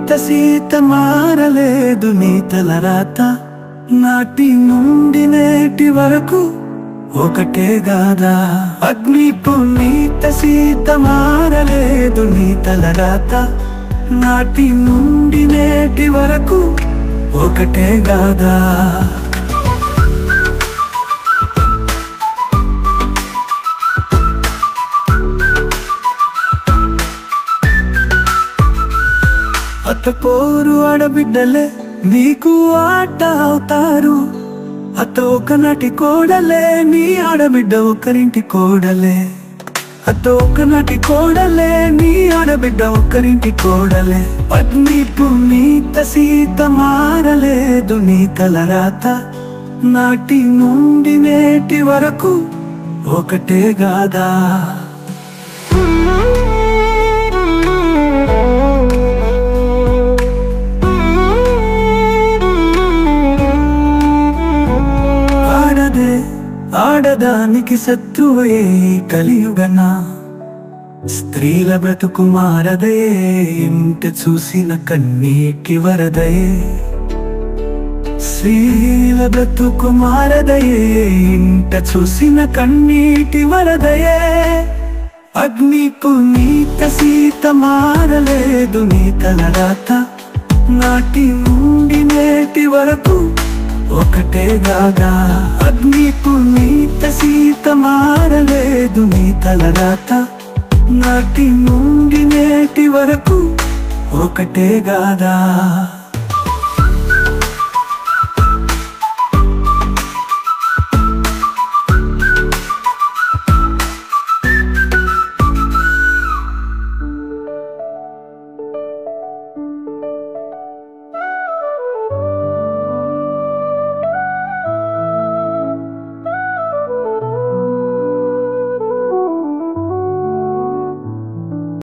పునీత సీత మారలేదు నీ తలరాత నాటి నుండి నేటి వరకు ఒకటే గాదా అగ్ని పునీత సీత మారలేదు నీ తలరాత నాటి నుండి నేటి వరకు ఒకటే గాదా అత్తపోరు ఆడబిడ్డలే నీకు ఆట అవుతారు అత్త ఒకనాటి కోడలే నీ ఆడబిడ్డ ఒకరింటి కోడలే అత్త ఒకనాటి కోడలే నీ ఆడబిడ్డ ఒకరింటి కోడలే అగ్ని పునీత సీత మారలేదు నీ తలరాత నాటి నుండి నేటి వరకు ఒకటే గాదా ఆడదానికి శత్రువే కలియుగనా స్త్రీల బ్రతుకు మారదే ఇంట చూసిన కన్నీటి వరదయే స్త్రీల బ్రతుకు మారదయే ఇంట చూసిన కన్నీటి వరదయే అగ్ని పునీత సీత మారలేదు నీ తలరాత నాటి నుండి నేటి వరకు ఒకటే గాదా అగ్ని పునీత సీత మారలేదు నీ తలరాత నాటి నుండి నేటి వరకు ఒకటే గాదా